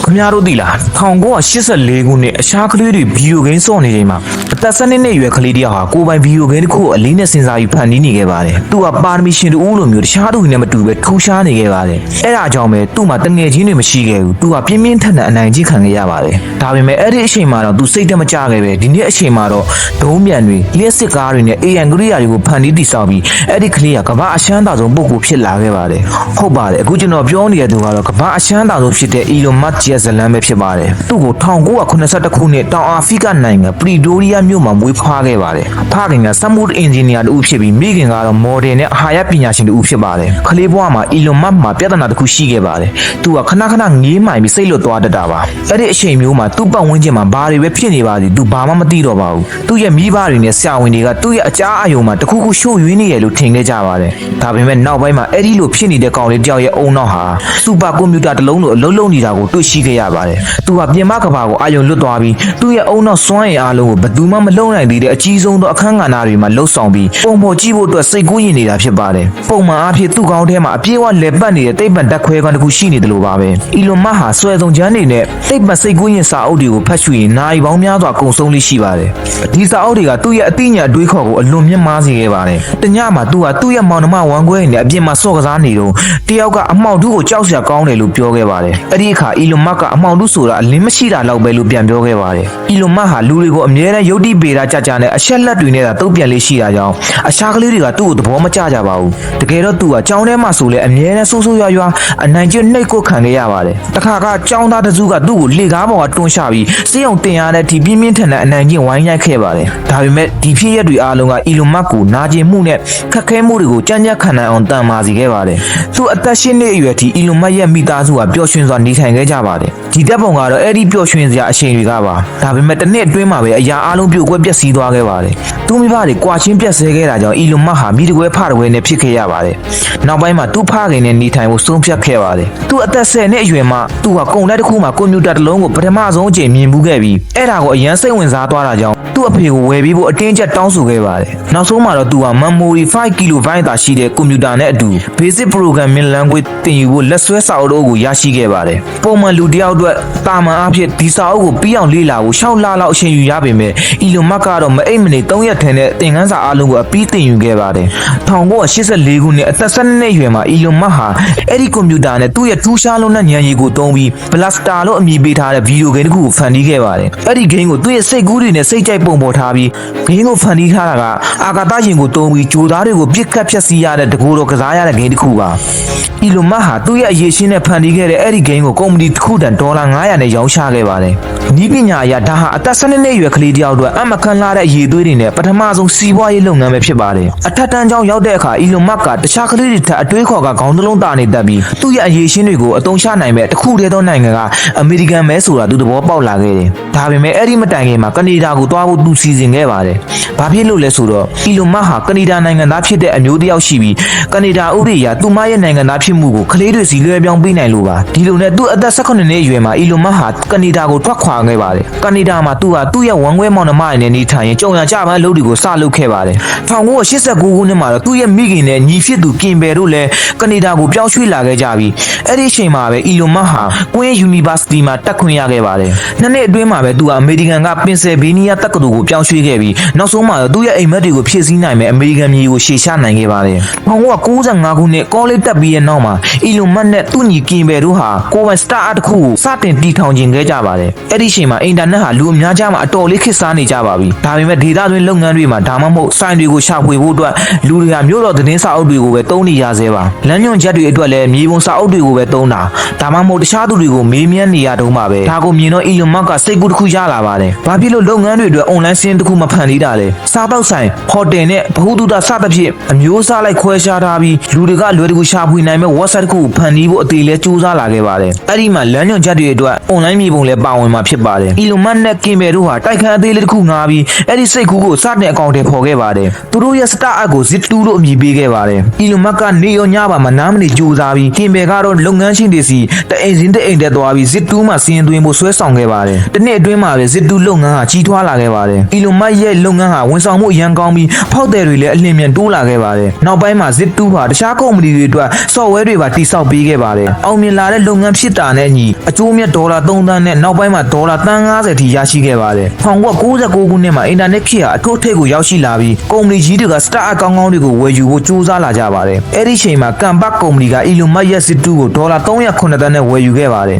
ခင်ဗျားတို့သိလား1984ခုနှစ်အရှားကလေးတွေဗီဒီယိုဂိမ်းစော့နေချိန်မှာအသက်12နှစ်အရွယ်ကလေးတယောက်ဟာကိုယ်ပိုင်ဗီဒီယိုဂိမ်းတစ်ခုကိုအလေးနဲ့စဉ်းစားပြီးဖန်တီးနေခဲ့ပါတယ်။သူကပါရမီရှင်တူလိုမျိုးတခြားသူတွေနဲ့မတူပဲထူးခြားနေခဲ့ပါတယ်။အဲဒါကြောင့်ပဲသူ့မှာတငယ်ချင်းတွေမရှိခဲ့ဘူး။သူကပြင်းပြင်းထန်ထန်အနိုင်ကျင့်ခံခဲ့ရပါတယ်။ဒါပေမဲ့အဲ့ဒီအချိန်မှာတော့သူစိတ်တမကြခဲ့ပဲဒီနေ့အချိန်မှာတော့ဒုံးပြန်တွေလျှက်စစ်ကားတွေနဲ့ AI ကရိယာတွေကိုဖန်တီးတည်ဆောက်ပြီးအဲ့ဒီကလေးကကမ္ဘာအရှမ်းသာဆုံးပုဂ္ဂိုလ်ဖြစ်လာခဲ့ပါတယ်။ဟုတ်ပါတယ်အခုကျွန်တော်ပြောနေတဲ့သူကတော့ကမ္ဘာအရှမ်းသာဆုံးဖြစ်တဲ့ Elon Musk ရဲ့ဇလန်းပဲဖြစ်ပါတယ်။သူ့ကို1982ခုနှစ်တောင်အာဖရိကနိုင်ငံပရီဒိုရီးယားမြို့မှာမွေးဖွားခဲ့ပါတယ်။ဖခင်ကစက်မှုအင်ဂျင်နီယာတူဖြစ်ပြီးမိခင်ကတော့မော်ဒယ်နဲ့အာဟာရပညာရှင်တူဖြစ်ပါတယ်။ကလေးဘဝမှာ Elon Musk မှာပြဿနာတစ်ခုရှိခဲ့ပါတယ်။သူကခဏခဏငေးမှိုင်ပြီးစိတ်လွတ်သွားတတ်တာပါ။အဲ့ဒီအချိန်မျိုးမှာသူ့ပတ်ဝန်းကျင်မှာဘာတွေပဲဖြစ်နေပါသည်သူဘာမှမသိတော့ပါဘူး။သူ့ရဲ့မိဘတွေနဲ့ဆရာဝန်တွေကသူ့ရဲ့အကြားအယုံမှာတခုခုရှို့ယွင်းနေတယ်လို့ထင်ခဲ့ကြပါတယ်။ဒါပေမဲ့နောက်ပိုင်းမှာအဲ့ဒီလိုဖြစ်နေတဲ့ကောင်လေးတယောက်ရဲ့အုံနောက်ဟာစူပါကွန်ပျူတာတစ်လုံးလိုအလုံးလုံးနေတာကိုတွေ့ရှိခဲ့ရပါတယ်။သူကပြင်ပကဘာကိုအာရုံလွတ်သွားပြီးသူ့ရဲ့အုံနောက်စွမ်းရည်အားလုံးကိုဘယ်သူမှမလုံနိုင်သေးတဲ့အကြီးဆုံးသောအခန်းကဏ္ဍတွေမှာလှုပ်ဆောင်ပြီးပုံပေါ်ကြည့်ဖို့အတွက်စိတ်ကူးယဉ်နေတာဖြစ်ပါတယ်။ပုံမှန်အားဖြင့်သူ့ကောင်းထဲမှာအပြည့်အဝလက်ပတ်နေတဲ့တိတ်ပတ်တက်ခွဲကောင်တစ်ခုရှိနေတယ်လို့ပါပဲ။ Elon Musk ဟာဆွဲဆောင်ချမ်းနေနဲ့တိတ်ပတ်စိတ်ကူးယဉ်စာအုပ်တွေကိုဖတ်ရှုရင်နိုင်ပေါင်းများစွာကုန်ဆုံးလိရှိပါတယ်။ဒီစာအုပ်တွေကသူ့ရဲ့အသိဉာဏ်အတွေးခေါ်ကိုအလွန်မြင့်မားစေခဲ့ပါတယ်။တညမှာသူကသူ့ရဲ့မောင်နှမဝမ်ခွဲနဲ့အပြင်မှာစော့ကစားနေတော့တယောက်ကအမှောင်ထုကိုကြောက်စရာကောင်းတယ်လို့ပြောခဲ့ပါတယ်။အဲ့ဒီအခါ Elon Musk ကအမှောင်ထုဆိုတာအလင်းမရှိတာလောက်ပဲလို့ပြန်ပြောခဲ့ပါတယ်။ Elon Musk ဟာလူတွေကိုအမြဲတမ်းယုတ်တိပေတာကြကြနဲ့အချက်လက်တွေနဲ့သာတုံ့ပြန်လေးရှိတာကြောင့်အရှားကလေးတွေကသူ့ကိုသဘောမကျကြပါဘူး။တကယ်တော့သူကကြောင်းထဲမှာဆိုလဲအမြဲတမ်းဆိုးဆိုးရွားရွားအနိုင်ကျင့်နှိပ်ကွပ်ခံခဲ့ရပါတယ်။တခါကကြောင်းသားတစုကသူ့ကိုလေကားပေါ်ကတွန်းချပြီးစေးအောင်တင်ရတဲ့အထိပြင်းပြင်းထန်ထန်အနိုင်ကျင့်ဝိုင်းရိုက်ခဲ့ပါတယ်။ဒါပေမဲ့ဒီဖြစ်ရပ်တွေအားလုံးက Elon Musk ကိုနာကျင်မှုနဲ့ခက်ခဲမှုတွေကိုကြမ်းကြမ်းခံနိုင်အောင်တန်မာစေခဲ့ပါတယ်။သူအသက်၈နှစ်အရွယ်ထိ Elon Musk ရဲ့မိသားစုကပျော်ရွှင်စွာနေထိုင်ခဲ့ကြပါတယ်။ဒီတပ်ပုံကတော့အဲ့ဒီပျော်ရွှင်စရာအချိန်တွေကပါ။ဒါပေမဲ့တစ်နှစ်အတွင်းမှာပဲအရာအလုံးပြိုကွဲပျက်စီးသွားခဲ့ပါတယ်။သူ့မိဘတွေကွာချင်းပြက်ဆဲခဲ့တာကြောင့် Elon Musk ဟာမိတကွဲဖတကွဲနဲ့ဖြစ်ခဲ့ရပါတယ်။နောက်ပိုင်းမှာသူ့ဖခင်နဲ့နေထိုင်ဖို့ဆုံးဖြတ်ခဲ့ပါတယ်။သူ့အသက်10နှစ်အရွယ်မှာသူကကုန်လက်တစ်ခုမှာကွန်ပျူတာတစ်လုံးကိုပထမဆုံးအကြိမ်မြင်မှုခဲ့ပြီးအဲ့ဒါကိုအရန်စိတ်ဝင်စားသွားတာကြောင့်သူ့အဖေကိုဝယ်ပြီးဖို့အတင်းကျပ်တောင်းဆိုခဲ့ပါတယ်။နောက်ဆုံးမှာတော့သူက memory 5 KB သာရှိတဲ့ကွန်ပျူတာနဲ့အတူ basic programming language သင်ယူဖို့လက်ဆွဲစာအုပ်ကိုရရှိခဲ့ပါတယ်။ပုံမှန်လူတယောက်အတွက်တာမန်အားဖြင့်ဒီစာအုပ်ကိုပြီးအောင်လေ့လာဖို့6လလောက်အချိန်ယူရပေမဲ့ Elon Musk ကတော့မအိပ်မနေ3ရက်ထဲနဲ့သင်ခန်းစာအလုံးကိုအပြီးသင်ယူခဲ့ပါတယ်။1984ခုနှစ်အသက်12နှစ်အရွယ်မှာ Elon Musk ဟာအဲ့ဒီကွန်ပျူတာနဲ့သူ့ရဲ့ထူးခြားလုံးတဲ့ဉာဏ်ရည်ကိုသုံးပြီး Blaster လို့အမည်ပေးထားတဲ့ဗီဒီယိုဂိမ်းတစ်ခုကိုဖန်တီးခဲ့ပါတယ်။အဲ့ဒီဂိမ်းကိုသူ့ရဲ့စိတ်ကူးတွေနဲ့စိတ်ကြိုက်ပုံပေါ်ထားပြီးဂိမ်းကိုဖန်တီးထားတာကအာကာသယာဉ်ကိုသုံးပြီးဂျိုသားတွေကိုပြစ်ခတ်ဖျက်ဆီးရတဲ့တကူတော်ကစားရတဲ့ဂိမ်းတစ်ခုပါ။ Elon Musk ဟာသူ့ရဲ့အရေးရှင်းနဲ့ဖန်တီးခဲ့တဲ့အဲ့ဒီဂိမ်းကိုကုမ္ပဏီတစ်ခုတန်$900နဲ့ရောင်းချခဲ့ပါတယ်။ဤပညာအရဒါဟာအသက်12နှစ်အရွယ်ကလေးတယောက်အတွက်အမကန်လာတဲ့အရေးသွေးတွေနဲ့ပထမဆုံးစီးပွားရေးလုပ်ငန်းပဲဖြစ်ပါတယ်။အထက်တန်းကျောင်းရောက်တဲ့အခါ Elon Musk ကတခြားကလေးတွေထက်အတွေးခေါ်ကခေါင်းတစ်လုံးတာနေတတ်ပြီးသူ့ရဲ့အရေးရှင်းတွေကိုအသုံးချနိုင်မဲ့တစ်ခုတည်းသောနိုင်ငံကအမေရိကန်ပဲဆိုတာသူသဘောပေါက်လာခဲ့တယ်။ဒါပေမဲ့အဲ့ဒီမတိုင်ခင်မှာကနေဒါကိုသွားဖို့သူစီစဉ်ခဲ့ပါတယ်။ဘာဖြစ်လို့လဲဆိုတော့ Elon Musk ဟာကနေဒါနိုင်ငံသားဖြစ်တဲ့အမျိုးတစ်ယောက်ရှိပြီးကနေဒါဥပဒေအရသူမရဲ့နိုင်ငံသားဖြစ်မှုကိုကလေးတွေစီလွှဲပြောင်းပေးနိုင်လို့ပါ။ဒီလိုနဲ့သူ့အသက်18နှစ်အရွယ်မှာ Elon Musk ဟာကနေဒါကိုထွက်ခွာခဲ့ပါတယ်။ကနေဒါမှာသူကသူ့ရဲ့ဝမ်ခွဲမောင်နှမတွေနဲ့နေထိုင်ရင်ကြုံရကြပန်းလုပ်တွေကိုစလုပ်ခဲ့ပါတယ်။1989ခုနှစ်မှာတော့သူ့ရဲ့မိခင်နဲ့ညီဖြစ်သူကင်ဘယ်တို့လည်းကနေဒါကိုပြောင်းရွှေ့လာခဲ့ကြပြီးအဲ့ဒီအချိန်မှာပဲ Elon Musk ဟာ Queen University မှာတက်ခွင့်ရခဲ့ပါတယ်။နှစ်နှစ်အတွင်းမှာပဲသူကအမေရိကန်ကပင်ဆယ်ဗေးနီးယားတက္ကသိုလ်ကိုပြောင်းရွှေ့ခဲ့ပြီးနောက်ဆုံးမှာတော့သူ့ရဲ့အိမ်မက်တွေကိုဖြည့်ဆည်းနိုင်မဲ့အမေရိကန်မြေကိုရှေ့ချနိုင်ခဲ့ပါတယ်။1995ခုနှစ်ကောလိပ်တက်ပြီးရဲ့နောက်မှာ Elon Musk နဲ့သူ့ညီကင်ဘယ်တို့ဟာကိုယ်ပိုင် startup တစ်ခုကိုစတင်တည်ထောင်ခြင်းခဲ့ကြပါတယ်။အဲ့ဒီအချိန်မှာအင်တာနက်ဟာလူအများကြားမှာအတော်လေးခေတ်စားနေကြပါပြီ။ဒါပေမဲ့ဒေသတွင်းလုပ်ငန်းတွေမှာဒါမှမဟုတ်ဆိုင်တွေကိုရှာဖွေဖို့အတွက်လူတွေဟာမြို့တော်သတင်းစာအုပ်တွေကိုပဲသုံးနေရသေးပါ။လမ်းညွှန်ချက်တွေအတွက်လည်းမြေပုံစာအုပ်တွေကိုပဲသုံးတာ။ဒါမှမဟုတ်တခြားသူတွေကိုမေးမြန်းနေရတုန်းပါပဲ။ဒါကိုမြင်တော့ Elon Musk ကစိတ်ကူးတစ်ခုရလာပါတယ်။ဘာဖြစ်လို့လုပ်ငန်းတွေအတွက် online စင်းတစ်ခုမဖန်တီးတာလဲ။စားတောက်ဆိုင်ဟိုတယ်နဲ့ဗဟုသုတစသဖြင့်အမျိုးအစားလိုက်ခွဲခြားထားပြီးလူတွေကလွယ်တကူရှာဖွေနိုင်မဲ့ website တစ်ခုကိုဖန်တီးဖို့အသေးလဲစူးစမ်းလာခဲ့ပါတယ်။အဲ့ဒီမှာလမ်းညွှန်ချက်တွေအတွက် online မြေပုံလည်းပါဝင်မှာဖြစ်ပါတယ်။ Elon Musk နဲ့ကင်ဘယ်တို့ဟာတိုက်ခန်းအသေးလေးတစ်ခုငှားပြီးအဲ့ဒီစိတ်ကူးကိုစတင်အကောင့်ထဲပေါ်ခဲ့ပါတယ်။သူတို့ရဲ့ startup ကို Zip2 လို့အမည်ပေးခဲ့ပါတယ်။ Elon Musk ကနေရောညပါမနားမနေကြိုးစားပြီးကင်ဘယ်ကတော့လုပ်ငန်းရှင်တွေစီတအိမ်စင်းတအိမ်တက်သွားပြီး Zip2 မှာစီးရင်သွင်းဖို့ဆွဲဆောင်ခဲ့ပါတယ်။တစ်နှစ်အတွင်းမှာပဲ Zip2 လုပ်ငန်းဟာကြီးထွားလာခဲ့ပါတယ်။ Elon Musk ရဲ့လုပ်ငန်းဟာဝန်ဆောင်မှုအရန်ကောင်းပြီးဖောက်သည်တွေလည်းအလင်းမြန်တိုးလာခဲ့ပါတယ်။နောက်ပိုင်းမှာ Zip2 ဟာတခြားကုမ္ပဏီတွေအတွက် software တွေပါတိစောက်ပေးခဲ့ပါတယ်။အောင်မြင်လာတဲ့လုပ်ငန်းဖြစ်တာနဲ့အညီ အကျိုးမြတ်ဒေါ်လာ3သန်းနဲ့နောက်ပိုင်းမှာဒေါ်လာတန်း90ထိရရှိခဲ့ပါတယ်1999ခုနှစ်မှာအင်တာနက်ခေတ်ဟာအထွတ်ထိပ်ကိုရောက်ရှိလာပြီးကုမ္ပဏီကြီးတွေကစတာအကောင်းကောင်းတွေကိုဝယ်ယူဖို့ကြိုးစားလာကြပါတယ်အဲ့ဒီချိန်မှာကန်ဘတ်ကုမ္ပဏီက Elon Musk ရဲ့စစ်တူးကိုဒေါ်လာ309သန်းနဲ့ဝယ်ယူခဲ့ပါတယ်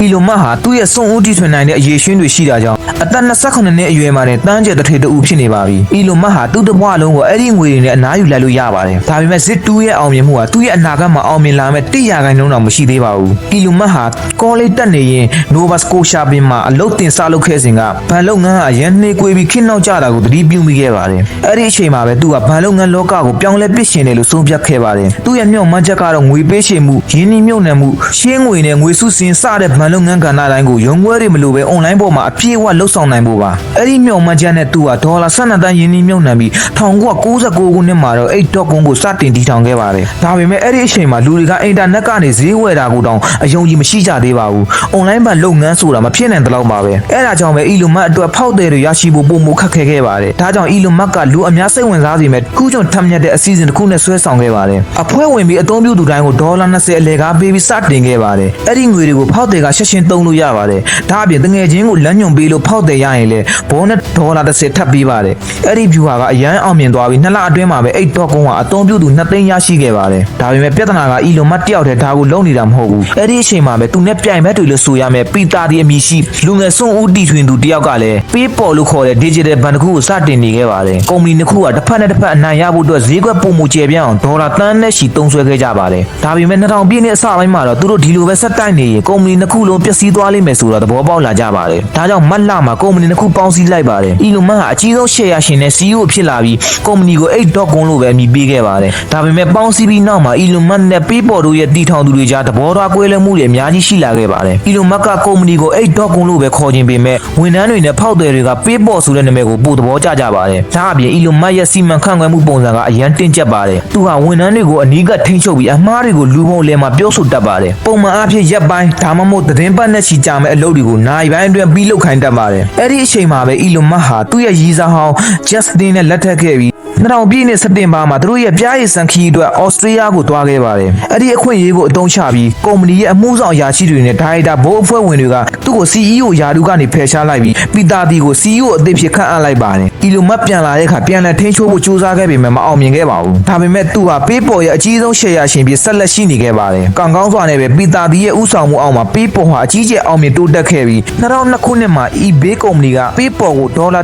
Elon Musk ဟာသူ့ရဲ့စွန့်ဦးတီထွင်နိုင်တဲ့အရေးရှင်းတွေရှိတာကြောင့်အသက်28နှစ်အရွယ်မှာနဲ့တန်းကျယ်တစ်ထေတူဖြစ်နေပါပြီ။ Elon Musk ဟာသူ့တစ်ဘဝလုံးကိုအဲ့ဒီငွေတွေနဲ့အနားယူလိုက်လို့ရပါတယ်။ဒါပေမဲ့ Zip2 ရဲ့အောင်မြင်မှုဟာသူ့ရဲ့အနာဂတ်မှာအောင်မြင်လာမဲ့100%တော့မရှိသေးပါဘူး။ Elon Musk ဟာကောလိပ်တက်နေရင် Nova Scotia ပင်မှာအလုပ်တင်စလုပ်ခဲ့စဉ်ကဘဏ်လုပ်ငန်းဟာရန်နှေးကွေးပြီးခင်းနောက်ကျတာကိုသတိပြုမိခဲ့ပါတယ်။အဲ့ဒီအချိန်မှာပဲသူကဘဏ်လုပ်ငန်းလောကကိုပြောင်းလဲပစ်ရှင်တယ်လို့ဆုံးဖြတ်ခဲ့ပါတယ်။သူ့ရဲ့မျှော်မှန်းချက်ကတော့ငွေပေးချေမှုရင်းနှီးမြှုပ်နှံမှုရှင်းငွေနဲ့ငွေစုစင်းစတဲ့ဘဏ်လုပ်ငန်းကဏ္ဍတိုင်းကိုရုံးခွဲတွေမလိုပဲ online ပေါ်မှာအပြည့်အဝလှုပ်ဆောင်နိုင်ဖို့ပါအဲ့ဒီမျှော်မှန်းချက်နဲ့သူကဒေါ်လာ12သန်းရင်းနှီးမြှုပ်နှံပြီး1999ခုနှစ်မှာတော့8.com ကိုစတင်တည်ထောင်ခဲ့ပါတယ်ဒါပေမဲ့အဲ့ဒီအချိန်မှာလူတွေကအင်တာနက်ကနေဈေးဝယ်တာကိုတောင်အယုံကြည်မရှိကြသေးပါဘူး online ဘဏ်လုပ်ငန်းဆိုတာမဖြစ်နိုင်တဲ့လောက်ပါပဲအဲ့ဒါကြောင့်ပဲ Elon Musk အတွက်ဖောက်သည်တွေရရှိဖို့ပုံမခက်ခဲခဲ့ပါတယ်ဒါကြောင့် Elon Musk ကလူအများစိတ်ဝင်စားစေမဲ့ခုကျွန်ထပ်မြက်တဲ့အစီအစဉ်တစ်ခုနဲ့ဆွဲဆောင်ခဲ့ပါတယ်အဖွဲ့ဝင်ပြီးအသုံးပြုသူတိုင်းကိုဒေါ်လာ20အလဲကားပေးပြီးစတင်ခဲ့ပါတယ်အဲ့ဒီငွေတွေကိုဖောက်သည်ကချက်ချင်းသုံးလို့ရပါတယ်ဒါအပြင်တငယ်ချင်းကိုလမ်းညွှန်ပေးလို့ဖောက်တယ်ရရင်လေဘောနဲ့ဒေါ်လာ30ထပ်ပေးပါတယ်အဲ့ဒီ view ဟာကအရန်အောင်မြင်သွားပြီး2လအတွင်းမှာပဲ8.com ဟာအသုံးပြုသူ2သိန်းရရှိခဲ့ပါတယ်ဒါပေမဲ့ပြဿနာက Elon Musk တယောက်တည်းဒါကိုလုံးနေတာမဟုတ်ဘူးအဲ့ဒီအချိန်မှာပဲသူနဲ့ပြိုင်ဘက်တွေလို့ဆိုရမယ်ပီတာဒီအမည်ရှိလူငယ်စွန့်ဦးတီထွင်သူတယောက်ကလည်း PayPal လို့ခေါ်တဲ့ digital ဘဏ်တစ်ခုကိုစတင်နေခဲ့ပါတယ်ကုမ္ပဏီတစ်ခုကတစ်ဖက်နဲ့တစ်ဖက်အနိုင်ရဖို့အတွက်ဈေးကွက်ပုံမူကျယ်ပြန့်အောင်ဒေါ်လာတန်းနဲ့ချီသုံးစွဲခဲ့ကြပါတယ်ဒါပေမဲ့2000ပြည့်နှစ်အစပိုင်းမှာတော့သူတို့ဒီလိုပဲဆက်တိုက်နေရင်ကုမ္ပဏီတစ်ခုလုံးပျက်စီးသွားလိမ့်မယ်ဆိုတာသဘောပေါက်လာကြပါတယ်ဒါကြောင့်မတ်လမှာကုမ္ပဏီတစ်ခုပေါင်းစည်းလိုက်ပါတယ်။ Elon Musk ဟာအကြီးဆုံး share ရှင်နဲ့ CEO ဖြစ်လာပြီးကုမ္ပဏီကို 8.com လို့ပဲအမည်ပေးခဲ့ပါတယ်။ဒါပေမဲ့ပေါင်းစည်းပြီးနောက်မှာ Elon Musk နဲ့ PayPal တို့ရဲ့တည်ထောင်သူတွေကြားသဘောထားကွဲလွဲမှုတွေအများကြီးရှိလာခဲ့ပါတယ်။ Elon Musk ကကုမ္ပဏီကို 8.com လို့ပဲခေါ်ခြင်းပေမဲ့ဝန်ထမ်းတွေနဲ့ဖောက်သည်တွေက PayPal ဆိုတဲ့နာမည်ကိုပို့သဘောကျကြပါတယ်။ဒါအပြင် Elon Musk ရဲ့စီမံခန့်ခွဲမှုပုံစံကအရန်တင်းကျပ်ပါတယ်။သူဟာဝန်ထမ်းတွေကိုအနီးကပ်ထိန်းချုပ်ပြီးအမှားတွေကိုလူပုံလဲမှာပြောဆိုတတ်ပါတယ်။ပုံမှန်အားဖြင့်ရက်ပိုင်းဒါမှမဟုတ်သတင်းပတ်နဲ့ချီကြာမဲ့အလုပ်တွေကိုနိုင်ပိုင်းအတွင်းပြီးလုပ်ခိုင်းတတ်ပါတယ်။အဲ့ဒီအချိန်မှာပဲ Elon Musk ဟာသူ့ရဲ့ရည်စားဟောင်း Justin နဲ့လက်ထပ်ခဲ့ပြီး2000ပြည့်နှစ်စက်တင်ဘာမှာသူတို့ရဲ့ပြားရည်စံခီးအတွက်ဩစတြေးလျကိုသွားခဲ့ပါတယ်။အဲ့ဒီအခွင့်အရေးကိုအသုံးချပြီးကုမ္ပဏီရဲ့အမှုဆောင်အရာရှိတွေနဲ့ဒါရိုက်တာဘိုးအဖွဲ့ဝင်တွေကသူ့ကို CEO ယာတူကနေဖယ်ရှားလိုက်ပြီးပီတာတီကို CEO အသစ်ဖြစ်ခန့်အပ်လိုက်ပါတယ်။ Elon Musk ပြန်လာတဲ့အခါပြန်လည်ထိန်းချုပ်ဖို့ကြိုးစားခဲ့ပေမဲ့မအောင်မြင်ခဲ့ပါဘူး။ဒါပေမဲ့သူဟာ PayPal ရဲ့အကြီးဆုံး share ရှင်ဖြစ်ဆက်လက်ရှိနေခဲ့ပါတယ်။ကံကောင်းစွာနဲ့ပဲပီတာတီရဲ့ဥဆောင်မှုအောက်မှာ PayPal ဟာအကြီးကျယ်အောင်မြင်တိုးတက်ခဲ့ပြီး2002ခုနှစ်မှာ eBay ကုမ္ပဏီက PayPal ကိုဒေါ်လာ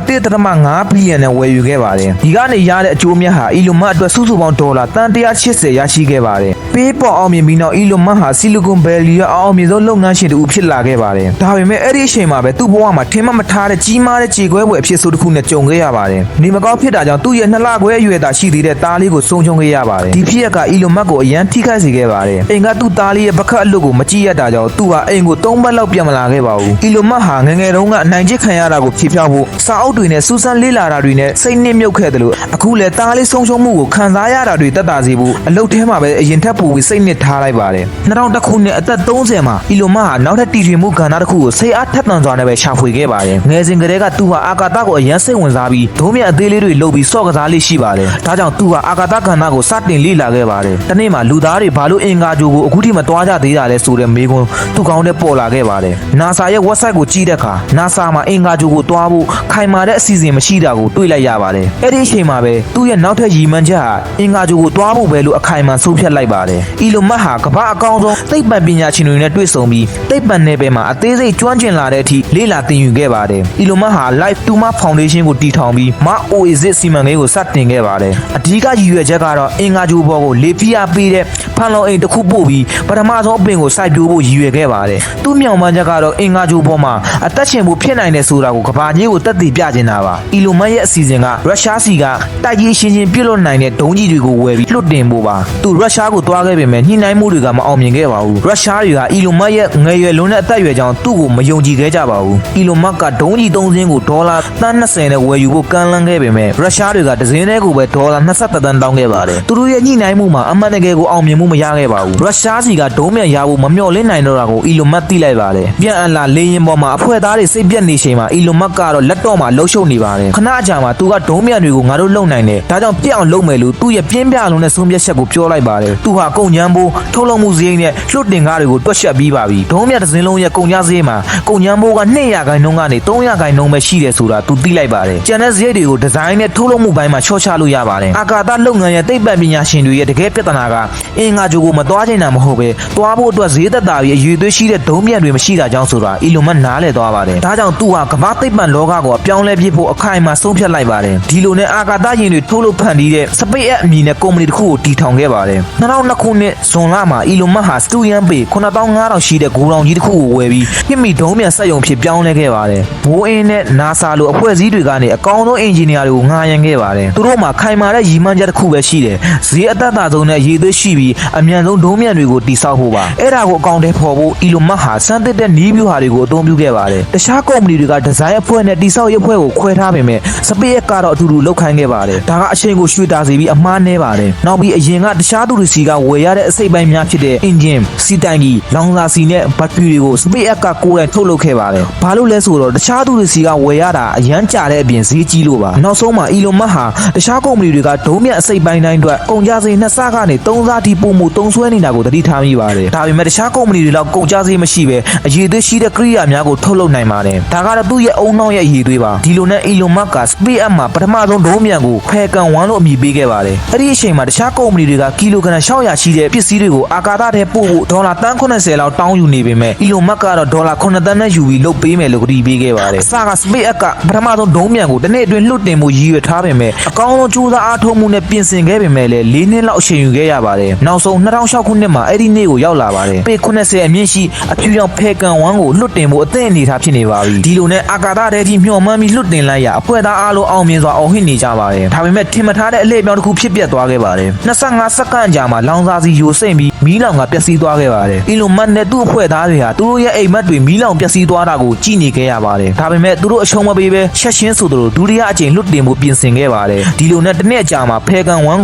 1.5 ဘီလီယံနဲ့ဝယ်ယူခဲ့ပါတယ်။ဒီကနေရတဲ့အကျိုးမြတ်ဟာ Elon Musk အတွက်စုစုပေါင်းဒေါ်လာတန်180ရရှိခဲ့ပါတယ်။ PayPal အောင်မြင်ပြီးနောက် Elon Musk ဟာ Silicon Valley ရဲ့အောင်မြင်ဆုံးလုပ်ငန်းရှင်တူဖြစ်လာခဲ့ပါတယ်။ဒါပေမဲ့အဲ့ဒီအချိန်မှာပဲသူ့ဘဝမှာထင်မှမထားတဲ့ကြီးမားတဲ့ကြေကွဲပွဲအဖြစ်ဆိုတစ်ခုနဲ့ကြုံခဲ့ရပါတယ်။နေမကောင်းဖြစ်တာကြောင့်သူ့ရဲ့2လခွဲအရွယ်သာရှိသေးတဲ့သားလေးကိုဆုံးရှုံးခဲ့ရပါတယ်။ဒီဖြစ်ရက Elon Musk ကိုအရန်ထိခိုက်စေခဲ့ပါတယ်။အိမ်ကသူ့သားလေးရဲ့ပကတ်အလုပ်ကိုမကြည့်ရတာကြောင့်သူဟာအိမ်ကို3ပတ်လောက်ပြန်မလာခဲ့ပါဘူး။ Elon Musk ဟာငယ်ငယ်တုန်းကအနိုင်ကျင့်ခံရတာကိုဖြေဖျောက်ဖို့စာအုပ်တွေနဲ့စူးစမ်းလေ့လာတာတွေနဲ့စိတ်နစ်မြုပ်ခဲ့တယ်လို့အခုလည်းသားလေးဆုံးရှုံးမှုကိုခံစားရတာတွေတက်တာစေဖို့အလုပ်ထဲမှာပဲအရင်ထက်ပိုပြီးစိတ်နစ်ထားလိုက်ပါတယ်2000ခုနှစ်အသက်30မှာ Elon Musk ဟာနောက်ထပ်တည်ထွင်မှုကဏ္ဍတစ်ခုကိုစိတ်အားထက်သန်စွာနဲ့ပဲရှာဖွေခဲ့ပါတယ်ငယ်စဉ်ကတည်းကသူဟာအာကာသကိုအရန်စိတ်ဝင်စားပြီးဒုံးမြအသေးလေးတွေလုပ်ပြီးစော့ကစားလေးရှိပါတယ်ဒါကြောင့်သူဟာအာကာသကဏ္ဍကိုစတင်လေ့လာခဲ့ပါတယ်တနေ့မှာလူသားတွေဘာလို့အင်္ဂါဂြိုလ်ကိုအခုထိမသွားကြသေးတာလဲဆိုတဲ့မေးခွန်းသူကောင်းတဲ့ပေါ်လာခဲ့ပါတယ် NASA ရဲ့ website ကိုကြည့်တဲ့အခါ NASA မှာအင်္ဂါဂြိုလ်ကိုသွားဖို့ခိုင်မာတဲ့အစီအစဉ်မရှိတာကိုတွေ့လိုက်ရပါတယ်အဲ့ဒီအချိန်မှာပဲသူ့ရဲ့နောက်ထပ်ရည်မှန်းချက်ဟာအင်္ဂါဂြိုလ်ကိုသွားဖို့ပဲလို့အခိုင်အမာဆုံးဖြတ်လိုက်ပါတယ်။ Elon Musk ဟာကမ္ဘာအကောင်းဆုံးသိပ္ပံပညာရှင်တွေနဲ့တွေ့ဆုံပြီးသိပ္ပံနယ်ပယ်မှာအသေးစိတ်ကျွမ်းကျင်လာတဲ့အထိလေ့လာသင်ယူခဲ့ပါတယ်။ Elon Musk ဟာ Life to Mars Foundation ကိုတည်ထောင်ပြီး Mars Oasis စီမံကိန်းကိုစတင်ခဲ့ပါတယ်။အဓိကရည်ရွယ်ချက်ကတော့အင်္ဂါဂြိုလ်ပေါ်ကိုလေဖိအားပေးတဲ့ဖန်လုံအိမ်တစ်ခုပို့ပြီးပထမဆုံးအပင်ကိုစိုက်ပျိုးဖို့ရည်ရွယ်ခဲ့ပါတယ်။သူ့မြောက်မှန်းချက်ကတော့အင်္ဂါဂြိုလ်ပေါ်မှာအသက်ရှင်ဖို့ဖြစ်နိုင်တယ်ဆိုတာကိုကမ္ဘာကြီးကိုသက်သေပြချင်တာပါ။ Elon Musk ရဲ့အစီအစဉ်ကရုရှားစီကတိုက်ကြီးရှင်းပြစ်လွတ်နိုင်တဲ့ဒုံးကြီးတွေကိုဝယ်ပြီးလွတ်တင်ဖို့ပါ။သူရုရှားကိုသွားခဲ့ပေမဲ့ညှိနှိုင်းမှုတွေကမအောင်မြင်ခဲ့ပါဘူး။ရုရှားတွေက Elon Musk ရဲ့ငယ်ရွယ်လွန်းတဲ့အသက်အရွယ်ကြောင့်သူ့ကိုမယုံကြည်ခဲ့ကြပါဘူး။ Elon Musk ကဒုံးကြီး3စင်းကိုဒေါ်လာ20နဲ့ဝယ်ယူဖို့ကမ်းလှမ်းခဲ့ပေမဲ့ရုရှားတွေကတစ်စင်းတည်းကိုပဲဒေါ်လာ23သန်းတောင်းခဲ့ပါတယ်။သူတို့ရဲ့ညှိနှိုင်းမှုမှာအမှန်တကယ်ကိုအောင်မြင်မှုမရခဲ့ပါဘူး။ရုရှားစီကဒုံးမြန်ရဖို့မမျှော်လင့်နိုင်တော့တာကို Elon Musk သိလိုက်ပါတယ်။ပြန်အလာလေယာဉ်ပေါ်မှာအဖွဲ့သားတွေစိတ်ပြတ်နေချိန်မှာ Elon Musk ကတော့လက်တော့မှာလှုပ်ရှုပ်နေပါတယ်။ခဏကြာမှာသူကဒုံးမြန်တွေကိုငါတို့လုံနိုင် နိုင်တယ်ဒါကြောင့်ပြအောင်လုပ်မယ်လို့သူ့ရဲ့ပြင်းပြလုံးနဲ့ဆုံးဖြတ်ချက်ကိုပြောလိုက်ပါတယ်သူဟာကုန်ချမ်းဘိုးထုတ်လုပ်မှုစရိတ်နဲ့လွတ်တင်ကားတွေကိုတွက်ချက်ပြီးပါပြီဒုံးမြတ်တစ်စင်းလုံးရဲ့ကုန်ကျစရိတ်မှာကုန်ချမ်းဘိုးက200ခိုင်နှုန်းကနေ300ခိုင်နှုန်းပဲရှိတယ်ဆိုတာသူသိလိုက်ပါတယ်ကျန်တဲ့စရိတ်တွေကိုဒီဇိုင်းနဲ့ထုတ်လုပ်မှုပိုင်းမှာချော့ချလို့ရပါတယ်အာကာသလုပ်ငန်းရဲ့သိပ္ပံပညာရှင်တွေရဲ့တကယ်ပြဿနာကအင်္ဂါဂျိုကိုမသွားချင်တာမဟုတ်ပဲသွားဖို့အတွက်ဈေးသက်သာပြီးအရွေသွေးရှိတဲ့ဒုံးမြတ်တွေမရှိတာကြောင့်ဆိုတာအီလွန်မတ်နားလည်သွားပါတယ်ဒါကြောင့်သူဟာကမ္ဘာသိပ္ပံလောကကိုအပြောင်းလဲပြစ်ဖို့အခိုင်အမာဆုံးဖြတ်လိုက်ပါတယ်ဒီလိုနဲ့အာကာသယာဉ်တွေထုတ်လုပ်ဖန်တီးတဲ့ SpaceX အမည်နဲ့ကုမ္ပဏီတစ်ခုကိုတည်ထောင်ခဲ့ပါတယ်2002ခုနှစ်ဇွန်လမှာအီလွန်မတ်ဟာစတူယန်ပေ9500ရှိတဲ့ဂိုးတောင်ကြီးတစ်ခုကိုဝယ်ပြီးပြစ်မိဒုံးမြတ်စက်ရုံဖြစ်ပြောင်းလဲခဲ့ပါတယ်ဘိုးအင်းနဲ့ NASA လိုအဖွဲ့အစည်းတွေကနေအကောင်းဆုံးအင်ဂျင်နီယာတွေကိုငှားရမ်းခဲ့ပါတယ်သူတို့မှာခိုင်မာတဲ့ရည်မှန်းချက်တစ်ခုပဲရှိတယ်ဈေးအသက်သာဆုံးနဲ့ရည်သွေးရှိပြီးအမြန်ဆုံးဒုံးမြတ်တွေကိုတည်ဆောက်ဖို့ပါအဲ့ဒါကိုအကောင့်ထဲပေါ်ဖို့အီလွန်မတ်ဟာစမ်းသစ်တဲ့နည်းဗျူဟာတွေကိုအသုံးပြုခဲ့ပါတယ်တခြားကုမ္ပဏီတွေကဒီဇိုင်းအဖွဲ့နဲ့တည်ဆောက်ရေးအဖွဲ့ကိုခွဲထားပေမဲ့ SpaceX ကတော့အတူတူလုပ်ခိုင်းခဲ့ပါတယ်ဒါကအချိန်ကိုရွှေ့တာစေပြီးအမှားနည်းပါတယ်နောက်ပြီးအရင်ကတခြားသူတွေစီကဝယ်ရတဲ့အစိတ်ပိုင်းများဖြစ်တဲ့အင်ဂျင်စီတိုင်ကြီးလောင်စာစီနဲ့ဘက်ထရီတွေကို SpaceX ကကိုယ်တိုင်ထုတ်လုပ်ခဲ့ပါတယ်ဘာလို့လဲဆိုတော့တခြားသူတွေစီကဝယ်ရတာအရန်ကြာတဲ့အပြင်ဈေးကြီးလို့ပါနောက်ဆုံးမှာအီလွန်မတ်ဟာတခြားကုမ္ပဏီတွေကဒုံးမြတ်အစိတ်ပိုင်းတိုင်းအတွက်ကုန်ကျစရိတ်2ဆကနေ3ဆထိပို့မှုသုံးစွဲနေတာကိုသတိထားမိပါတယ်ဒါပေမဲ့တခြားကုမ္ပဏီတွေလောက်ကုန်ကျစရိတ်မရှိပဲအရေးသွေးရှိတဲ့ကိရိယာများကိုထုတ်လုပ်နိုင်ပါတယ်ဒါကတော့သူ့ရဲ့အုံနောက်ရဲ့အရေးသွေးပါဒီလိုနဲ့အီလွန်မတ်က SpaceX မှာပထမဆုံးဒုံးမြတ်ကို Falcon 1လို့အမည်ပေးခဲ့ပါတယ်အဲ့ဒီအချိန်မှာတခြားကုမ္ပဏီတွေကကီလိုဂရမ်600ရှိတဲ့ပစ္စည်းတွေကိုအာကာသထဲပို့ဖို့ဒေါ်လာ180လောက်တောင်းယူနေပေမဲ့အီလွန်မတ်ကတော့ဒေါ်လာ9သန်းနဲ့ယူပြီးလုပ်ပေးမယ်လို့ကတိပေးခဲ့ပါတယ်အစက SpaceX ကပထမဆုံးဒုံးမြတ်ကိုတစ်နေ့အတွင်းလွှတ်တင်မှုရည်ရွယ်ထားပေမဲ့အကောင်းဆုံးကြိုးစားအားထုတ်မှုနဲ့ပြင်ဆင်ခဲ့ပေမဲ့လည်း4နှစ်လောက်အချိန်ယူခဲ့ရပါတယ်နောက်ဆုံး2006ခုနှစ်မှာအဲ့ဒီနေ့ကိုရောက်လာပါတယ်ပေ80အမြင့်ရှိအဖြူရောင် Falcon 1ကိုလွှတ်တင်ဖို့အသင့်အနေထားဖြစ်နေပါပြီဒီလိုနဲ့အာကာသထဲထိမျှော်မှန်းပြီးလွှတ်တင်လိုက်ရအဖွဲ့သားအားလုံးအောင်မြင်စွာအောင်ဟစ်နေကြပါတယ်ဒါပေမဲ့ထင်မထားတဲ့အလှည့်ပြောင်းတစ်ခုဖြစ်ပျက်သွားခဲ့ပါတယ်25စက္ကန့်ကြာမှာလောင်စာစီယိုစိမ့်ပြီးမီးလောင်ကပျက်စီးသွားခဲ့ပါတယ်အီလွန်မတ်နဲ့သူ့အဖွဲ့သားတွေဟာသူတို့ရဲ့အိမ်မက်တွေမီးလောင်ပျက်စီးသွားတာကိုကြည့်နေခဲ့ရပါတယ်ဒါပေမဲ့သူတို့အရှုံးမပေးပဲချက်ချင်းဆိုသလိုဒုတိယအကြိမ်လွှတ်တင်ဖို့ပြင်ဆင်ခဲ့ပါတယ်ဒီလိုနဲ့တစ်နေ့အကြာမှာ Falcon 1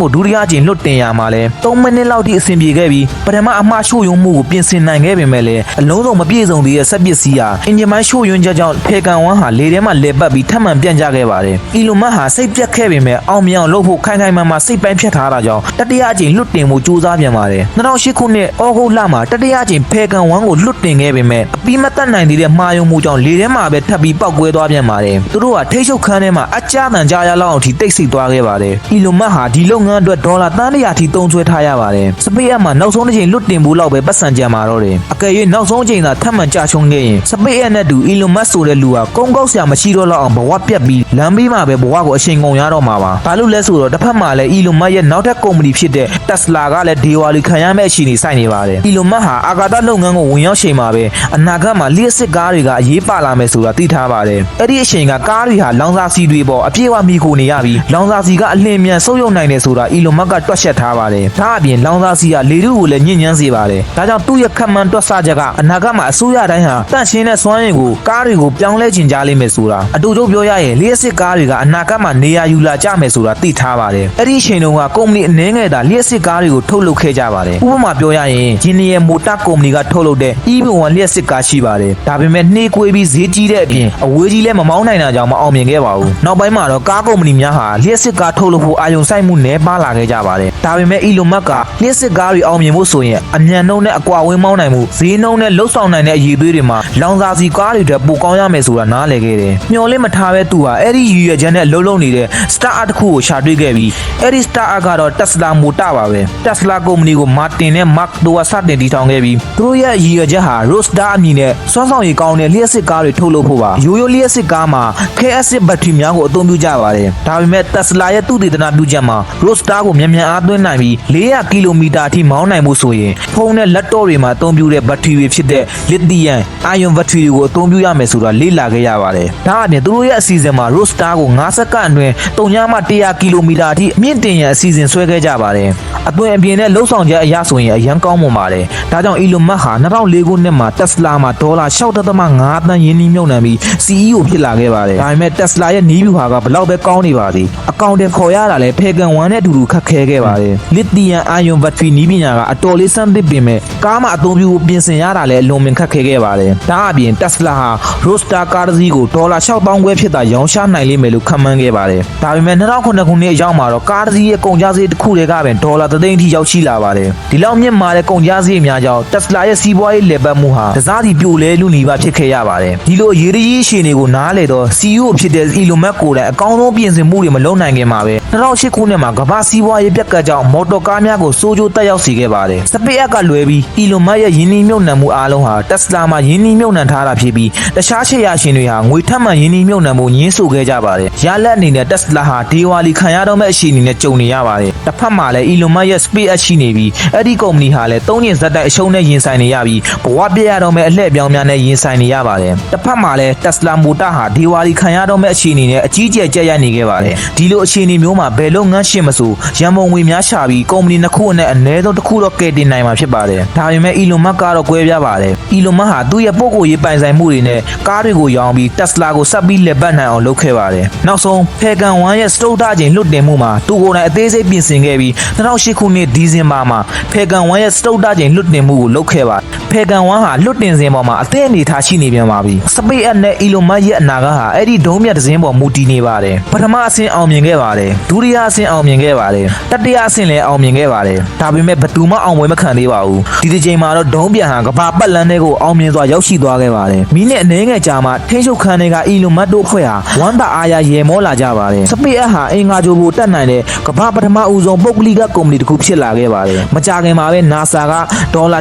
ကိုဒုတိယအကြိမ်လွှတ်တင်ရမှာလဲ3မိနစ်လောက်ထိအဆင်ပြေခဲ့ပြီးပထမအမှားရှို့ယွန်းမှုကိုပြင်ဆင်နိုင်ခဲ့ပေမဲ့လည်းအလုံးစုံမပြည့်စုံသေးတဲ့စက်ပစ္စည်းဟာအင်ဂျင်မိုင်းရှို့ယွန်းချက်ကြောင့် Falcon 1ဟာလေထဲမှာလဲပတ်ပြီးထပ်မံပြန့်ကျခဲ့ပါတယ်အီလွန်မတ်ဟာစိတ်ပြတ်ခဲ့ပေမဲ့အောင်မြင်အောင်လုပ်ဖို့ခိုင်ခိုင်မာမာစိတ်ပိုင်းဖြတ်ထားတာကြောင့်တတိယအကြိမ်လွှတ်တင်မှုစူးစမ်းပြန်ပါတယ်2008ခုနှစ်ဩဂုတ်လမှာတတိယအကြိမ် Falcon 1ကိုလွှတ်တင်ခဲ့ပေမဲ့အပြီးမတတ်နိုင်သေးတဲ့မှားယွင်းမှုကြောင့်လေထဲမှာပဲထပ်ပြီးပောက်ကွဲသွားပြန်ပါတယ်သူတို့ကထိတ်ချုပ်ခန်းထဲမှာအကြမ်းတန်ကြားရလောက်အောင်ထိတိတ်ဆိတ်သွားခဲ့ပါတယ်အီလွန်မတ်ဟာဒီလုပ်ငန်းအတွက်ဒေါ်လာ100ထိသုံးစွဲထားရပါတယ်စပေးအပ်မှာနောက်ဆုံးတစ်ချိန်လွှတ်တင်ဖို့လောက်ပဲပတ်စံကြံမှာတော့တယ်အကယ်၍နောက်ဆုံးချိန်သာထပ်မံကြာချုံခဲ့ရင်စပေးအပ်နဲ့တူအီလွန်မတ်ဆိုတဲ့လူဟာကုန်းကောက်ဆရာမရှိတော့လောက်အောင်ဘဝပြတ်ပြီးလမ်းဘေးမှာပဲဘဝကိုအချိန်ကုန်ရတော့မှာပါဘာလို့လဲဆိုတော့တစ်ဖက်မှာလည်းအီလွန်မတ်ရဲ့နောက်ထပ်ကုမ္ပဏီဖြစ်တဲ့ Tesla ကလည်းဒေဝါလီခံရမယ့်အခြေအနေစိုက်နေပါတယ်အီလွန်မတ်ဟာအာကာသလုပ်ငန်းကိုဝင်ရောက်ချိန်မှာပဲအနာဂတ်မှာလျှက်စစ်ကားတွေကအရေးပါလာမယ်ဆိုတာသိထားပါတယ်အဲ့ဒီအချိန်ကကားတွေဟာလောင်စာဆီတွေပေါ်အပြည့်အဝမှီခိုနေရပြီးလောင်စာဆီကအလင်းမြန်ဆုပ်ယုပ်နိုင်တယ်ဆိုတာအီလွန်မတ်ကတွက်ချက်ထားပါတယ်ဒါအပြင်လောင်စာဆီကလေထုကိုလည်းညှဉ်းညမ်းစေပါတယ်ဒါကြောင့်သူ့ရဲ့ခက်မှန်တွက်ဆချက်ကအနာဂတ်မှာအစိုးရတိုင်းဟာတန့်ရှင်းတဲ့စွမ်းရည်ကိုကားတွေကိုပြောင်းလဲချင်ကြလိမ့်မယ်ဆိုတာအတူတူပြောရရင်လျှက်စစ်ကားတွေကအနာဂတ်မှာနေရာယူလာကြမယ်ဆိုတာသိထားပါတယ်အဲ့ဒီအချိန်တုန်းကကုမ္ပဏီအနည်းငယ်သာလျှက်စစ်ကားတွေကိုထုတ်လုပ်ခဲ့ကြပါတယ်ဥပမာပြောရရင်ဂျင်နီယယ်မိုတာကုမ္ပဏီကထုတ်လုပ်တဲ့ EV1 လျှက်စစ်ကားရှိပါတယ်ဒါပေမဲ့နှေးကွေးပြီးဈေးကြီးတဲ့အပြင်အဝေးကြီးလည်းမမောင်းနိုင်တာကြောင့်မအောင်မြင်ခဲ့ပါဘူးနောက်ပိုင်းမှာတော့ကားကုမ္ပဏီများဟာလျှက်စစ်ကားထုတ်လုပ်ဖို့အာရုံစိုက်မှုနည်းပါးလာခဲ့ကြပါတယ်ဒါပေမဲ့အီလွန်မတ်ကလျှက်စစ်ကားတွေအောင်မြင်ဖို့ဆိုရင်အမြန်နှုန်းနဲ့အကွာဝေးမောင်းနိုင်မှုဈေးနှုန်းနဲ့လှုပ်ဆောင်နိုင်တဲ့အရည်အသွေးတွေမှာလောင်စာဆီကားတွေတက်ပိုကောင်းရမယ်ဆိုတာနားလည်ခဲ့တယ်မျှော်လင့်မထားပဲသူဟာအဲ့ဒီရည်ရွယ်ချက်နဲ့လှုပ်နေတဲ့ Startup တစ်ခုကိုရှာတွေ့ခဲ့ပြီးအဲ့ဒီ Startup ကတော့ Tesla Motor ပါပဲ Tesla ကုမ္ပဏီကို Martin နဲ့ Mark တို့ကစတင်တည်ထောင်ခဲ့ပြီးသူတို့ရဲ့ရည်ရွယ်ချက်ဟာ Roadster အမည်နဲ့စွမ်းဆောင်ရည်ကောင်းတဲ့လျှက်စစ်ကားတွေထုတ်လုပ်ဖို့ပါရိုးရိုးလျှက်စစ်ကားမှာ K-acid ဘက်ထရီများကိုအသုံးပြုကြပါတယ်ဒါပေမဲ့ Tesla ရဲ့သူတည်တနာပြုချက်မှာ Roadster ကိုမြန်မြန်အားသွင်းနိုင်ပြီး400ကီလိုမီတာအထိမောင်းနိုင်မှုဆိုရင်ဖုန်းနဲ့လက်တော့တွေမှာအသုံးပြုတဲ့ဘက်ထရီတွေဖြစ်တဲ့ Lithium Ion ဘက်ထရီတွေကိုအသုံးပြုရမယ်ဆိုတာလေ့လာခဲ့ရပါတယ်ဒါအပြင်သူတို့ရဲ့အစီအစဉ်မှာ Roadster ကို9စက္ကန့်အတွင်း3မှ100ကီလိုမီတာအထိမြင့်တင်ရန်အစီအစဉ်ဆွဲခဲ့ကြပါတယ်အသွင်အပြင်နဲ့လှုပ်ဆောင်ချက်အရဆိုရင်အရန်ကောင်းမွန်ပါတယ်ဒါကြောင့် Elon Musk ဟာ2004ခုနှစ်မှာ Tesla မှာဒေါ်လာ 6.5 သန်းရင်းနှီးမြှုပ်နှံပြီး CEO ဖြစ်လာခဲ့ပါတယ်ဒါပေမဲ့ Tesla ရဲ့နည်းဗျူဟာကဘလောက်ပဲကောင်းနေပါသေးအကောင့်တွေခေါ်ရတာလဲ Falcon 1နဲ့အတူတူခက်ခဲခဲ့ပါတယ် Lithium Ion Battery နည်းပညာကအတော်လေးစမ်းသစ်ပင်မဲ့ကားမှာအသုံးပြုဖို့ပြင်ဆင်ရတာလဲအလွန်ပင်ခက်ခဲခဲ့ပါတယ်ဒါအပြင် Tesla ဟာ Roadster ကားတစ်စီးကိုဒေါ်လာ 6,000 ခွဲဖြစ်တာရောင်းချနိုင်လိမ့်မယ်လို့ခန့်မှန်းခဲ့ပါတယ်ဒါပေမဲ့ 2009ခုနှစ်အရောက်မှာတော့ကားတစ်စီးရဲ့ကုန်ကျစရိတ်တစ်ခုတည်းကပင်ဒေါ်လာ3သိန်းအထိရောက်ရှိလာပါတယ်ဒီလောက်မြင့်မာတဲ့ကုန်ကျစရိတ်များကြောင့် Tesla ရဲ့စီးပွားရေးလည်ပတ်မှုဟာတစားစီပြိုလဲလူနီးပါဖြစ်ခဲ့ရပါတယ်ဒီလိုအရေးကြီးအခြေအနေကိုနားလည်တော့ CEO ဖြစ်တဲ့ Elon Musk ကိုလည်းအကောင်းဆုံးပြင်ဆင်မှုတွေမလုပ်နိုင်ခင်မှာပဲ2008ခုနှစ်မှာကမ္ဘာစီးပွားရေးပြက်ကတ်ကြောင့်မော်တော်ကားများကိုစိုးကျိုးတက်ရောက်စေခဲ့ပါတယ် SpaceX ကလွဲပြီး Elon Musk ရဲ့ယင်းနှီးမြှုပ်နှံမှုအားလုံးဟာ Tesla မှာယင်းနှီးမြှုပ်နှံထားတာဖြစ်ပြီးတခြားရှယ်ယာရှင်တွေဟာငွေထပ်မံယင်းနှီးမြှုပ်နှံမှုညှင်းဆိုခဲ့ကြပါတယ်ရလက်အနေနဲ့ Tesla ဟာဒေဝါလီခံရတော့မဲ့အခြေအနေနဲ့ကြုံနေရပါတယ်တစ်ဖက်မှာလည်း Elon Musk ရဲ့ SpaceX ရှိနေပြီးအဲ့ဒီကုမ္ပဏီဟာလည်း၃နှစ်ဇက်တိုက်အရှုံးနဲ့ရင်ဆိုင်နေရပြီးဘဝပြည့်ရတော့မဲ့အလှည့်ပြောင်းများနဲ့ရင်ဆိုင်နေရပါတယ်တစ်ဖက်မှာလည်း Tesla Motor ဟာဒေဝါလီခံရတော့မဲ့အခြေအနေနဲ့အကြီးကျယ်ကြက်ရိုက်နေခဲ့ပါတယ်ဒီလိုအခြေအနေမျိုးမှာဘယ်လုပ်ငန်းရှင်မဆိုရန်ပုံငွေများရှာပြီးကုမ္ပဏီနှစ်ခုအနက်အနည်းဆုံးတစ်ခုတော့ကယ်တင်နိုင်မှာဖြစ်ပါတယ်ဒါပေမဲ့ Elon Musk ကတော့ကွဲပြားပါတယ် Elon Musk ဟာသူ့ရဲ့ပုဂ္ဂိုလ်ရေးပိုင်ဆိုင်မှုတွေနဲ့ကားတွေကိုရောင်းပြီး Tesla ကိုဆက်ပြီးလက်ပတ်နိုင်အောင်လုပ်ခဲ့ပါတယ်နောက်ဆုံး Falcon 1ရဲ့စတုတ္ထအကြိမ်လွတ်တင်မှုမှာသူကိုယ်တိုင်အသေးစိတ်ပြင်ဆင်ခဲ့ပြီး2008ခုနှစ်ဒီဇင်ဘာမှာ Falcon 1ရဲ့စတုတ္ထအကြိမ်လွတ်တင်မှုကိုလုပ်ခဲ့ပါတယ် Falcon 1ဟာလွတ်တင်စဉ်ပေါ်မှာအသက်အနေထားရှိနေပြန်ပါပြီ SpaceX နဲ့ Elon Musk ရဲ့အနာဂတ်ဟာအဲ့ဒီဒုံးမြတ်တစ်စင်းပေါ်မူတည်နေပါတယ်ပထမအဆင့်အောင်မြင်ခဲ့ပါတယ်ဒုတိယအဆင့်အောင်မြင်ခဲ့ပါတယ်တတိယအဆင့်လည်းအောင်မြင်ခဲ့ပါတယ်ဒါပေမဲ့ဘယ်သူမှအောင်ပွဲမခံသေးပါဘူးဒီတစ်ချိန်မှာတော့ဒုံးပြန်ဟာကမ္ဘာပတ်လမ်းထဲကိုအောင်မြင်စွာရောက်ရှိသွားခဲ့ပါတယ်မိနစ်အနည်းငယ်ကြာမှထိန်းချုပ်ခန်းတွေက Elon Musk တို့ဖွဲ့ဟာဝမ်းသာအားရရေမောလာကြပါတယ် SpaceX ဟာအင်္ဂါဂြိုလ်ကိုတက်နိုင်တဲ့ကမ္ဘာပထမဦးဆုံးပုဂ္ဂလိကကုမ္ပဏီတစ်ခုဖြစ်လာခဲ့ပါတယ်မကြာခင်မှာပဲ NASA ကဒေါ်လာ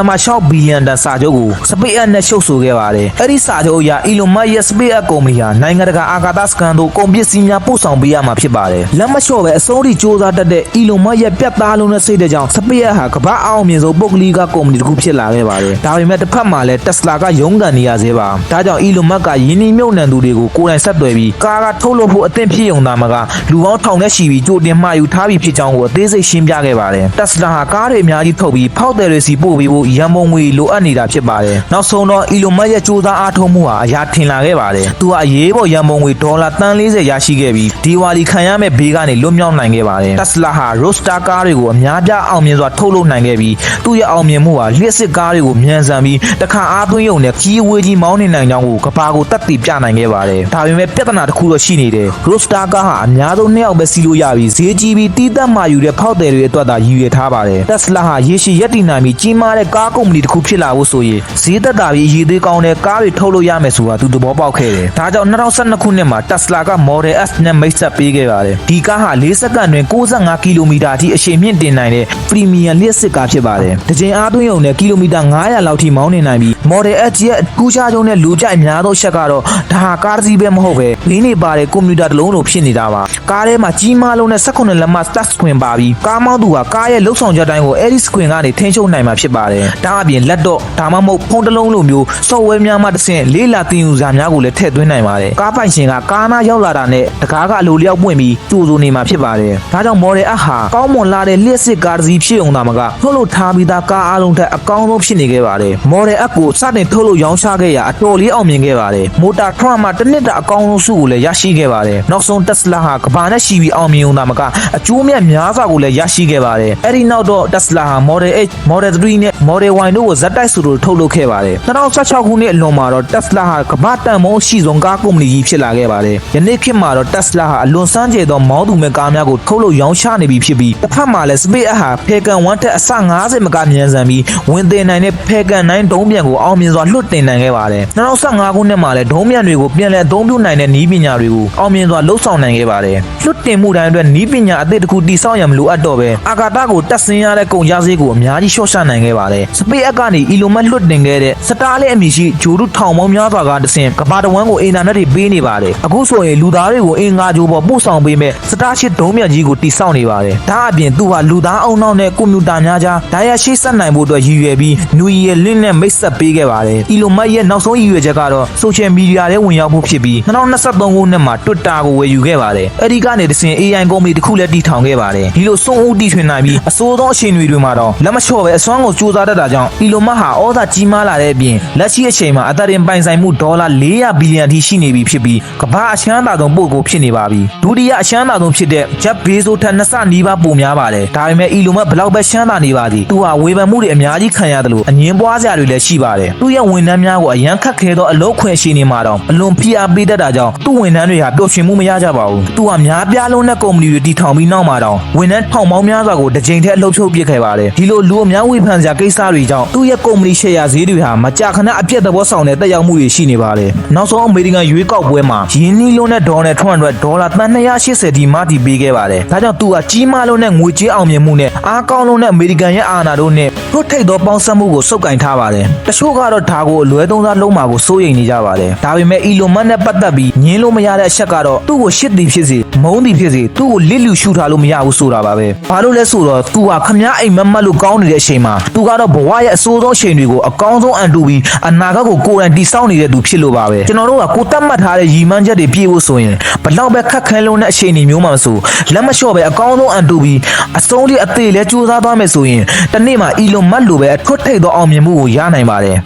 1.6 ဘီလီယံတန်စာချုပ်ကို SpaceX နဲ့ချုပ်ဆိုခဲ့ပါတယ်အဲ့ဒီစာချုပ်အရ Elon Musk ရဲ့ SpaceX ကုမ္ပဏီဟာနိုင်ငံတကာအာကာသစခန်းသို့ကုန်ပစ္စည်းများပို့ဆောင်ပေးရမှာဖြစ်ပါတယ်လက်မလျှော့ပဲအစိုးရစ조사တတ်တဲ့ Elon Musk ရဲ့ပြတ်သားလုံးတဲ့စိတ်တဲ့ကြောင့် SpaceX ဟာကမ္ဘာအောင်မြင်ဆုံးပုဂ္ဂလိကကုမ္ပဏီတစ်ခုဖြစ်လာခဲ့ပါတယ်ဒါပေမဲ့တစ်ဖက်မှာလည်း Tesla ကရုန်းကန်နေရသေးပါဒါကြောင့် Elon Musk ကယင်းနှီးမြှုပ်နှံသူတွေကိုကိုယ်တိုင်ဆက်သွယ်ပြီးကားကထုတ်လုပ်ဖို့အသင့်ဖြစ်ုံသာမကလူပေါင်းထောင်နဲ့ချီပြီးကြိုတင်မှာယူထားပြီးဖြစ်ကြောင်းကိုအသေးစိတ်ရှင်းပြခဲ့ပါတယ် Tesla ဟာကားတွေအများကြီးထုတ်ပြီးဖောက်တယ်တွေစီပို့ပြီးဖို့ရန်ပုံငွေလိုအပ်နေတာဖြစ်ပါတယ်နောက်ဆုံးတော့ Elon Musk ရဲ့စ조사အားထုတ်မှုဟာအရာထင်လာခဲ့ပါတယ်သူဟာအရေးပေါ်ရန်ပုံငွေဒေါ်လာတန်40ရရှိခဲ့ပြီးဒီဝါလီခံရမဲ့ဘေးကနေလွတ်မြောက်နိုင်ခဲ့ပါတယ် Tesla ဟာ Roadster ကားတွေကိုအများပြအောင်မြင်စွာထုတ်လုပ်နိုင်ခဲ့ပြီးသူ့ရဲ့အောင်မြင်မှုဟာလျှက်စစ်ကားတွေကိုမြန်ဆန်ပြီးတခါအားသွင်းရုံနဲ့ကြီးဝေးကြီးမောင်းနေနိုင်ကြောင်းကိုကဘာကိုတက်တည်ပြနိုင်ခဲ့ပါတယ်ဒါပေမဲ့ပြဿနာတစ်ခုတော့ရှိနေတယ် Roadster ကားဟာအများဆုံး2ယောက်ပဲစီးလို့ရပြီးဈေးကြီးပြီးတီးတက်မှယူတဲ့ဖောက်တယ်တွေအတွက်သာရည်ရွယ်ထားပါတယ် Tesla ဟာရေရှည်ရပ်တည်နိုင်ပြီးကြီးမားတဲ့ကားကုမ္ပဏီတစ်ခုဖြစ်လာဖို့ဆိုရင်ဈေးသက်သာပြီးအရေးသေးကောင်းတဲ့ကားတွေထုတ်လို့ရမယ်ဆိုတာသူသဘောပေါက်ခဲ့တယ်ဒါကြောင့်2012ခုနှစ်မှာ Tesla က Model S နဲ့မိတ်ဆက်ပေးခဲ့ပါတယ်ဒီကားဟာ4စက္ကန့်တွင်65ကီလိုမီတာအထိအရှိန်မြင့်တင်နိုင်တဲ့ Premium လျှက်စစ်ကားဖြစ်ပါတယ်တစ်ချိန်အားသွင်းရုံနဲ့ကီလိုမီတာ900လောက်ထိမောင်းနေနိုင်ပြီး Model S ရဲ့ကူးခြားချုံနဲ့လူကြိုက်များသောအချက်ကတော့ဒါဟာကားတစ်စီးပဲမဟုတ်ပဲဘေးနေပါတဲ့ကွန်ပျူတာတစ်လုံးလိုဖြစ်နေတာပါကားထဲမှာကြီးမားလုံးနဲ့18လက်မ touch screen ပါပြီးကားမောင်းသူဟာကားရဲ့လှုပ်ဆောင်ချက်တိုင်းကိုအဲဒီ screen ကနေထိန်းချုပ်နိုင်မှာဖြစ်ပါတယ်ဒါအပြင် laptop ဒါမှမဟုတ်ဖုန်းတစ်လုံးလိုမျိုး software များမှတစ်ဆင့်လေးလာသင်ယူစာများကိုလည်းထည့်သွင်းနိုင်ပါတယ်ကားပိုင်ရှင်ကကားနားရောက်လာတာနဲ့တကားကအလိုလျောက်ပွင့်ပြီးကြိုဆိုနေမှာဖြစ်ပါတယ်ဒါကြောင့် Model S ဟာကောင်းမွန်လာတဲ့လျှက်စစ်ကားတစ်စီးဖြစ်ုံသာမကထုတ်လုပ်ထားပြီးသားကားအားလုံးထက်အကောင်းဆုံးဖြစ်နေခဲ့ပါတယ် Model S ကိုစတင်ထုတ်လုပ်ရောင်းချခဲ့ရာအတော်လေးအောင်မြင်ခဲ့ပါတယ် Motor Trend မှာတစ်နှစ်တာအကောင်းဆုံးဆုကိုလည်းရရှိခဲ့ပါတယ်နောက်ဆုံး Tesla ဟာကမ္ဘာနဲ့ရှိပြီးအောင်မြင်ုံသာမကအကျိုးမြတ်များစွာကိုလည်းရရှိခဲ့ပါတယ်အဲ့ဒီနောက်တော့ Tesla ဟာ Model 8 Model 3နဲ့ Model Y တို့ကိုဇက်တိုက်ဆိုထုတ်လုပ်ခဲ့ပါတယ်2016ခုနှစ်အလွန်မှာတော့ Tesla ဟာကမ္ဘာတန်ဖိုးအရှိဆုံးကားကုမ္ပဏီကြီးဖြစ်လာခဲ့ပါတယ်ယနေ့ခေတ်မှာတော့ Tesla ဟာအလွန်စမ်းကြယ်သောမောင်းသူမဲ့ကားများကိုထုတ်လုပ်ရောင်းချနေပြီဖြစ်ပြီးတစ်ဖက်မှာလည်း SpaceX ဟာ Falcon 1 ထက်အဆ50မကမြန်ဆန်ပြီးဝင်တင်နိုင်တဲ့ Falcon 9 ဒုံးပျံကိုအောင်မြင်စွာလွှတ်တင်နိုင်ခဲ့ပါတယ်2015ခုနှစ်မှာလည်းဒုံးပျံတွေကိုပြန်လည်အသုံးပြုနိုင်တဲ့နည်းပညာတွေကိုအောင်မြင်စွာလှုပ်ဆောင်နိုင်ခဲ့ပါတယ်လွှတ်တင်မှုတိုင်းအတွက်နည်းပညာအသစ်တစ်ခုတည်ဆောက်ရန်မလိုအပ်တော့ပဲအာကာသကိုတက်ဆင်းရတဲ့ကုန်ကျစရိတ်ကိုအများကြီးလျှော့ချနိုင်ခဲ့ပါတယ် SpaceX ကနေ Elon Musk လွှတ်တင်ခဲ့တဲ့ Starlink အမည်ရှိဂျိုတုထောင်ပေါင်းများစွာကတဆင့်ကမ္ဘာတစ်ဝန်းကိုအင်တာနက်တွေပေးနေပါတယ်အခုဆိုရင်လူသားတွေကိုအင်္ဂါဂြိုလ်ပေါ်ပို့ဆောင်ပေးမဲ့ Starship ဒုံးပျံကြီးကိုတည်ဆောက်နေပါတယ်ဒါအပြင်သူဟာလူသားအုံနောက်နဲ့ကွန်ပျူတာများကြားဓာတ်ရိုက်ရှိဆက်နိုင်ဖို့အတွက်ရည်ရွယ်ပြီး New Year Link နဲ့မိတ်ဆက်ပေးခဲ့ပါတယ် Elon Musk ရဲ့နောက်ဆုံးရည်ရွယ်ချက်ကတော့ Social Media ထဲဝင်ရောက်ဖို့ဖြစ်ပြီး2023ခုနှစ်မှာ Twitter ကိုဝယ်ယူခဲ့ပါတယ်အဲဒီကနေတဆင့် AI ကုမ္ပဏီတစ်ခုလည်းတည်ထောင်ခဲ့ပါတယ်ဒီလိုစွန့်ဦးတည်ထွင်နိုင်ပြီးအစိုးသောအချိန်တွေမှာတော့လက်မလျှော့ပဲအစွမ်းကိုစူးစမ်းတတ်တာကြောင့် Elon Musk ဟာဩဇာကြီးမားလာတဲ့အပြင်လက်ရှိအချိန်မှာအသက်တင်ပိုင်ဆိုင်မှုဒေါ်လာ400ဘီလီယံထိရှိနေပြီဖြစ်ပြီးကမ္ဘာအချမ်းသာဆုံးပုဂ္ဂိုလ်ဖြစ်နေပါပြီဒုတိယအချမ်းသာဆုံးဖြစ်တဲ့ Jeff Bezos ထက်2ဆနီးပါးပိုများပါတယ်ဒါပေမဲ့ Elon Musk ဘလောက်ပဲချမ်းသာနေပါသည်သူဟာဝေဖန်မှုတွေအများကြီးခံရတယ်လို့အငင်းပွားစရာတွေလည်းရှိပါတယ်သူ့ရဲ့ဝန်ထမ်းများကိုအရန်ခက်ခဲသောအလုပ်ခွင့်ရှိနေမှာတော့အလွန်ဖိအားပေးတတ်တာကြောင့်သူ့ဝန်ထမ်းတွေဟာပျော်ရွှင်မှုမရကြပါဘူးသူဟာများပြ ပြားလုံးနဲ့ကုမ္ပဏီတွေတည်ထောင်ပြီးနောက်မှာတောင်ဝန်ထမ်းထောင်ပေါင်းများစွာကိုတစ်ကြိမ်တည်းအလုပ်ဖြုတ်ပစ်ခဲ့ပါတယ်ဒီလိုလူအများဝေဖန်စရာကိစ္စတွေကြောင့်သူ့ရဲ့ကုမ္ပဏီရှယ်ယာဈေးတွေဟာမကြာခဏအပြတ်သဘောဆောင်တဲ့တက်ရောက်မှုတွေရှိနေပါတယ်နောက်ဆုံးအမေရိကန်ရွေးကောက်ပွဲမှာယင်းနှီးလုံးနဲ့ဒေါ်နယ်ထရန့်အတွက်ဒေါ်လာတန်280ဒီမတီပေးခဲ့ပါတယ်ဒါကြောင့်သူကကြီးမားလုံးနဲ့ငွေကြေးအောင်မြင်မှုနဲ့အားကောင်းလုံးနဲ့အမေရိကန်ရဲ့အာဏာတို့နဲ့ထို့ထိပ်သောပေါင်းစပ်မှုကိုစုပ်ကိုင်ထားပါတယ်တချို့ကတော့ဒါကိုအလွဲသုံးစားလုံးမှာကိုစိုးရိမ်နေကြပါတယ်ဒါပေမဲ့ Elon Musk နဲ့ပတ်သက်ပြီးငင်းလို့မရတဲ့အချက်ကတော့သူ့ကိုရှစ်တီဖြစ်စေမုန်းတီဖြစ်စေသူ့ကိုလစ်လူရှုထားလို့မရဘူးဆိုတာပါပဲဘာလို့လဲဆိုတော့သူဟာခမားအိမ်မက်မက်လို့ကောင်းနေတဲ့အချိန်မှာသူကတော့ဘဝရဲ့အဆိုးဆုံးအချိန်တွေကိုအကောင်းဆုံးအန်တူပြီးအနာဂတ်ကိုကိုယ်တိုင်တည်ဆောက်နေတဲ့သူဖြစ်လို့ပါပဲကျွန်တော်တို့ကကိုတတ်မှတ်ထားတဲ့ရည်မှန်းချက်တွေပြည့်ဖို့ဆိုရင်ဘလောက်ပဲခက်ခဲလုံးတဲ့အချိန်တွေမျိုးမှမဆိုလက်မလျှော့ပဲအကောင်းဆုံးအန်တူပြီးအဆုံးလေးအသေးလဲစူးစမ်းသွားမယ်ဆိုရင်တနေ့မှာ Elon Musk လိုပဲအထွတ်ထိပ်သောအောင်မြင်မှုကိုရနိုင်ပါတယ်